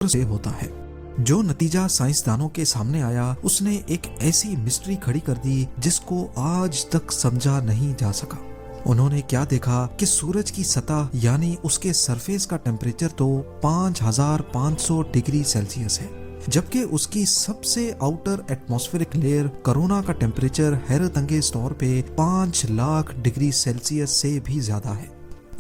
से होता है। जो नतीजा साइंसदानों के सामने आया उसने एक ऐसी मिस्ट्री खड़ी कर दी जिसको आज तक समझा नहीं जा सका। उन्होंने क्या देखा कि सूरज की सतह यानी उसके सरफेस का टेम्परेचर तो 5500 डिग्री सेल्सियस है, जबकि उसकी सबसे आउटर एटमॉस्फेरिक लेयर कोरोना का टेम्परेचर हैरत अंगेज तौर पे 5 लाख डिग्री सेल्सियस से भी ज्यादा है,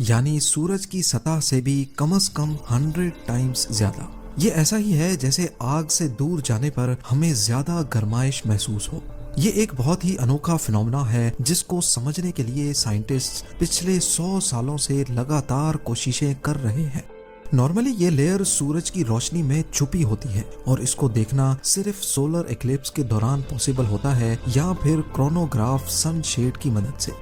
यानी सूरज की सतह से भी कम से कम 100 टाइम्स ज्यादा। ये ऐसा ही है जैसे आग से दूर जाने पर हमें ज्यादा गर्माइश महसूस हो। ये एक बहुत ही अनोखा फिनोमेना है जिसको समझने के लिए साइंटिस्ट पिछले 100 सालों से लगातार कोशिशें कर रहे हैं। नॉर्मली ये लेयर सूरज की रोशनी में छुपी होती है और इसको देखना सिर्फ सोलर एक्लिप्स के दौरान पॉसिबल होता है या फिर क्रोनोग्राफ सनशेड की मदद से।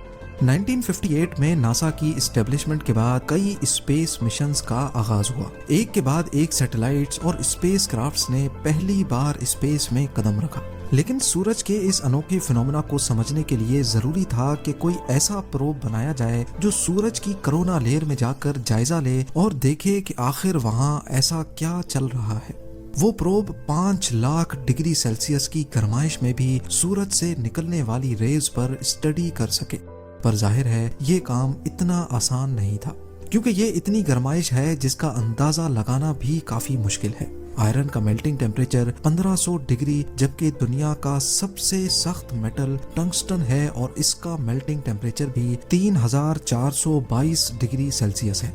1958 में नासा की एस्टेब्लिशमेंट के बाद कई स्पेस मिशंस का आगाज हुआ। एक के बाद एक सैटेलाइट्स और स्पेस क्राफ्ट्स ने पहली बार स्पेस में कदम रखा। लेकिन सूरज के इस अनोखे फिनोमेना को समझने के लिए जरूरी था कि कोई ऐसा प्रोब बनाया जाए जो सूरज की कोरोना लेयर में जाकर जायजा ले और देखे कि आखिर वहाँ ऐसा क्या चल रहा है। वो प्रोब 5 लाख डिग्री सेल्सियस की गर्माइश में भी सूरज से निकलने वाली रेज पर स्टडी कर सके। पर जाहिर है ये काम इतना आसान नहीं था, क्योंकि ये इतनी गर्माइश है जिसका अंदाजा लगाना भी काफी मुश्किल है। आयरन का मेल्टिंग टेम्परेचर 1500 डिग्री, जबकि दुनिया का सबसे सख्त मेटल टंगस्टन है और इसका मेल्टिंग टेम्परेचर भी 3422 डिग्री सेल्सियस है।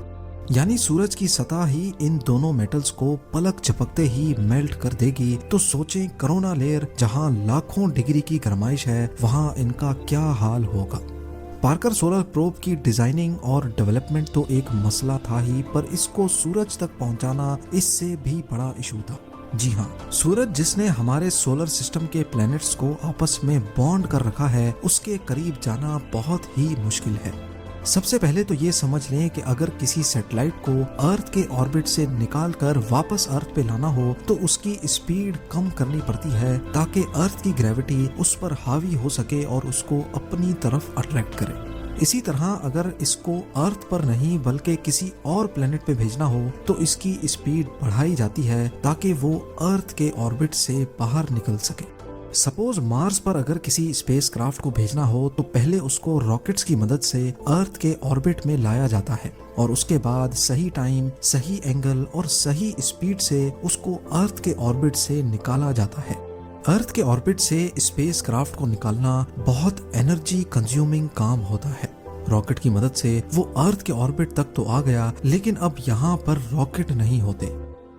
यानी सूरज की सतह ही इन दोनों मेटल्स को पलक झपकते ही मेल्ट कर देगी। तो सोचें कोरोना लेयर जहां लाखों डिग्री की गर्माइश है, वहां इनका क्या हाल होगा। पार्कर सोलर प्रोब की डिजाइनिंग और डेवलपमेंट तो एक मसला था ही, पर इसको सूरज तक पहुंचाना इससे भी बड़ा इशू था। जी हाँ, सूरज जिसने हमारे सोलर सिस्टम के प्लैनेट्स को आपस में बॉन्ड कर रखा है, उसके करीब जाना बहुत ही मुश्किल है। सबसे पहले तो ये समझ लें कि अगर किसी सैटेलाइट को अर्थ के ऑर्बिट से निकालकर वापस अर्थ पे लाना हो तो उसकी स्पीड कम करनी पड़ती है ताकि अर्थ की ग्रेविटी उस पर हावी हो सके और उसको अपनी तरफ अट्रैक्ट करे। इसी तरह अगर इसको अर्थ पर नहीं बल्कि किसी और प्लेनेट पे भेजना हो तो इसकी स्पीड बढ़ाई जाती है ताकि वो अर्थ के ऑर्बिट से बाहर निकल सके। सपोज मार्स पर अगर किसी स्पेसक्राफ्ट को भेजना हो तो पहले उसको रॉकेट्स की मदद से अर्थ के ऑर्बिट में लाया जाता है और उसके बाद सही टाइम, सही एंगल और सही स्पीड से उसको अर्थ के ऑर्बिट से निकाला जाता है। अर्थ के ऑर्बिट से स्पेसक्राफ्ट को निकालना बहुत एनर्जी कंज्यूमिंग काम होता है। रॉकेट की मदद से वो अर्थ के ऑर्बिट तक तो आ गया, लेकिन अब यहाँ पर रॉकेट नहीं होते,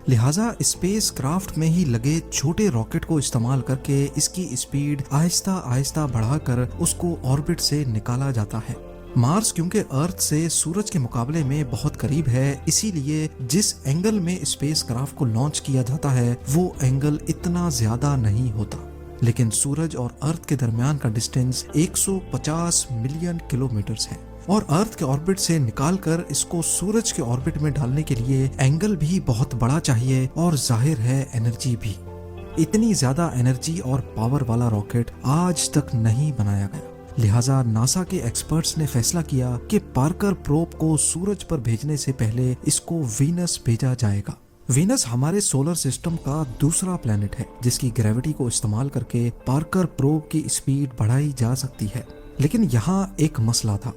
लिहाजा स्पेस क्राफ्ट में ही लगे छोटे रॉकेट को इस्तेमाल करके इसकी स्पीड आहिस्ता आहिस्ता बढ़ाकर उसको ऑर्बिट से निकाला जाता है। मार्स क्योंकि अर्थ से सूरज के मुकाबले में बहुत करीब है, इसीलिए जिस एंगल में स्पेस क्राफ्ट को लॉन्च किया जाता है वो एंगल इतना ज्यादा नहीं होता। लेकिन सूरज और अर्थ के दरमियान का डिस्टेंस 150 मिलियन किलोमीटर्स है और अर्थ के ऑर्बिट से निकालकर इसको सूरज के ऑर्बिट में डालने के लिए एंगल भी बहुत बड़ा चाहिए और जाहिर है एनर्जी भी। इतनी ज्यादा एनर्जी और पावर वाला रॉकेट आज तक नहीं बनाया गया, लिहाजा नासा के एक्सपर्ट्स ने फैसला किया कि पार्कर प्रोब को सूरज पर भेजने से पहले इसको वीनस भेजा जाएगा। वीनस हमारे सोलर सिस्टम का दूसरा प्लेनेट है जिसकी ग्रेविटी को इस्तेमाल करके पार्कर प्रोब की स्पीड बढ़ाई जा सकती है। लेकिन यहाँ एक मसला था।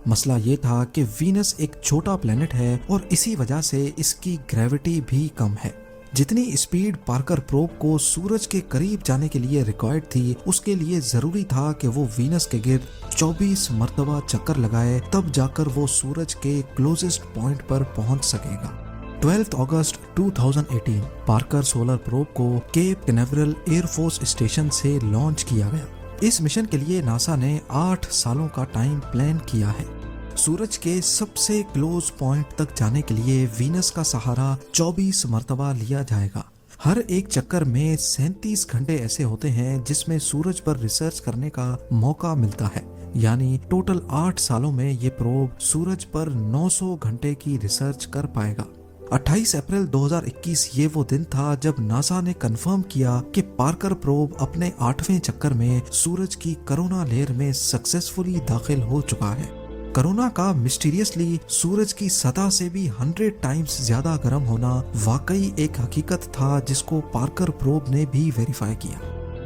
मसला ये था कि वीनस एक छोटा प्लेनेट है और इसी वजह से इसकी ग्रेविटी भी कम है। जितनी स्पीड पार्कर प्रोब को सूरज के करीब जाने के लिए रिक्वायर्ड थी, उसके लिए जरूरी था कि वो वीनस के गिर्द 24 मरतबा चक्कर लगाए, तब जाकर वो सूरज के क्लोजेस्ट पॉइंट पर पहुंच सकेगा। 12 अगस्त 2018 पार्कर सोलर प्रोब को केप कैनावरल एयरफोर्स स्टेशन से लॉन्च किया गया। इस मिशन के लिए नासा ने 8 सालों का टाइम प्लान किया है। सूरज के सबसे क्लोज पॉइंट तक जाने के लिए वीनस का सहारा 24 मरतबा लिया जाएगा। हर एक चक्कर में 37 घंटे ऐसे होते हैं जिसमें सूरज पर रिसर्च करने का मौका मिलता है, यानी टोटल 8 सालों में ये प्रोब सूरज पर 900 घंटे की रिसर्च कर पाएगा। 28 अप्रैल 2021 ये वो दिन था जब नासा ने कंफर्म किया कि पार्कर प्रोब अपने 8वें चक्कर में सूरज की कोरोना लेयर में सक्सेसफुली दाखिल हो चुका है। कोरोना का मिस्टीरियसली सूरज की सतह से भी 100 टाइम्स ज्यादा गर्म होना वाकई एक हकीकत था जिसको पार्कर प्रोब ने भी वेरीफाई किया।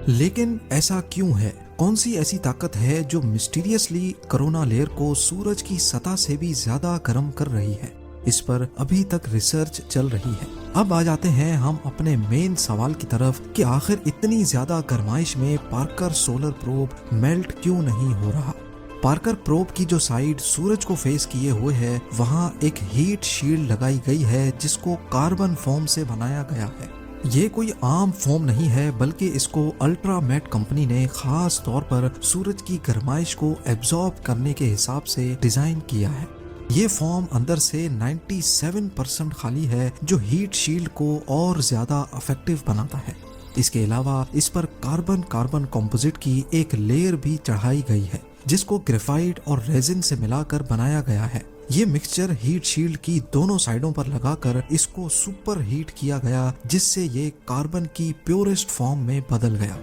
लेकिन ऐसा क्यों है? कौन सी ऐसी ताकत है जो मिस्टीरियसली कोरोना लेयर को सूरज की सतह से भी ज्यादा गर्म कर रही है? इस पर अभी तक रिसर्च चल रही है। अब आ जाते हैं हम अपने मेन सवाल की तरफ कि आखिर इतनी ज्यादा गर्माइश में पार्कर सोलर प्रोब मेल्ट क्यों नहीं हो रहा। पार्कर प्रोब की जो साइड सूरज को फेस किए हुए है वहाँ एक हीट शील्ड लगाई गई है जिसको कार्बन फोम से बनाया गया है। ये कोई आम फोम नहीं है बल्कि इसको अल्ट्रामेट कंपनी ने खास तौर पर सूरज की गर्माइश को एब्जॉर्ब करने के हिसाब से डिजाइन किया है। ये फोम अंदर से 97% खाली है जो हीट शील्ड को और ज्यादा इफेक्टिव बनाता है। इसके अलावा इस पर कार्बन कार्बन कंपोजिट की एक लेयर भी चढ़ाई गई है जिसको ग्रेफाइट और रेजिन से मिलाकर बनाया गया है। ये मिक्सचर हीट शील्ड की दोनों साइडों पर लगाकर इसको सुपर हीट किया गया जिससे ये कार्बन की प्योरेस्ट फॉर्म में बदल गया।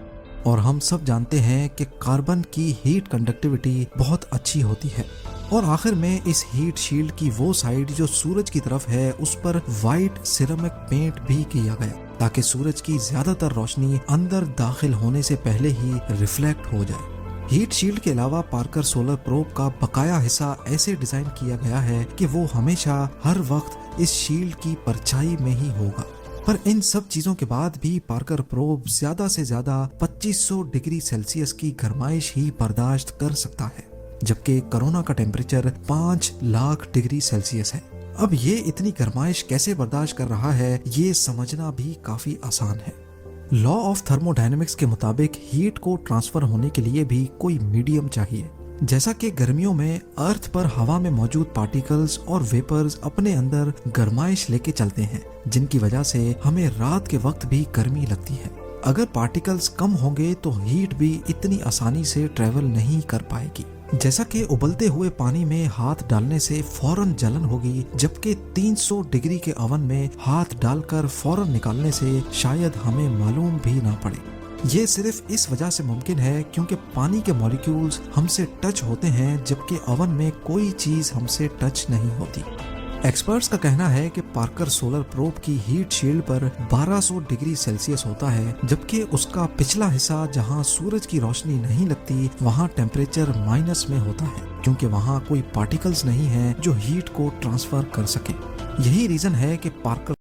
और हम सब जानते हैं कि कार्बन की हीट कंडक्टिविटी बहुत अच्छी होती है। और आखिर में इस हीट शील्ड की वो साइड जो सूरज की तरफ है उस पर वाइट सिरेमिक पेंट भी किया गया ताकि सूरज की ज्यादातर रोशनी अंदर दाखिल होने से पहले ही रिफ्लेक्ट हो जाए। हीट शील्ड के अलावा पार्कर सोलर प्रोब का बकाया हिस्सा ऐसे डिजाइन किया गया है कि वो हमेशा हर वक्त इस शील्ड की परछाई में ही होगा। पर इन सब चीजों के बाद भी पार्कर प्रोब ज्यादा से ज्यादा 2500 डिग्री सेल्सियस की गर्माइश ही बर्दाश्त कर सकता है, जबकि कोरोना का टेम्परेचर 5 लाख डिग्री सेल्सियस है। अब ये इतनी गर्माइश कैसे बर्दाश्त कर रहा है ये समझना भी काफी आसान है। लॉ ऑफ थर्मोडायनेमिक्स के मुताबिक हीट को ट्रांसफर होने के लिए भी कोई मीडियम चाहिए। जैसा कि गर्मियों में अर्थ पर हवा में मौजूद पार्टिकल्स और वेपर्स अपने अंदर गर्माइश लेके चलते हैं जिनकी वजह से हमें रात के वक्त भी गर्मी लगती है। अगर पार्टिकल्स कम होंगे तो हीट भी इतनी आसानी से ट्रेवल नहीं कर पाएगी। जैसा कि उबलते हुए पानी में हाथ डालने से फौरन जलन होगी, जबकि 300 डिग्री के ओवन में हाथ डालकर फौरन निकालने से शायद हमें मालूम भी ना पड़े। ये सिर्फ इस वजह से मुमकिन है क्योंकि पानी के मॉलिक्यूल्स हमसे टच होते हैं जबकि ओवन में कोई चीज हमसे टच नहीं होती। एक्सपर्ट्स का कहना है कि पार्कर सोलर प्रोब की हीट शील्ड पर 1200 डिग्री सेल्सियस होता है, जबकि उसका पिछला हिस्सा जहां सूरज की रोशनी नहीं लगती वहां टेम्परेचर माइनस में होता है क्योंकि वहां कोई पार्टिकल्स नहीं है जो हीट को ट्रांसफर कर सके। यही रीजन है कि पार्कर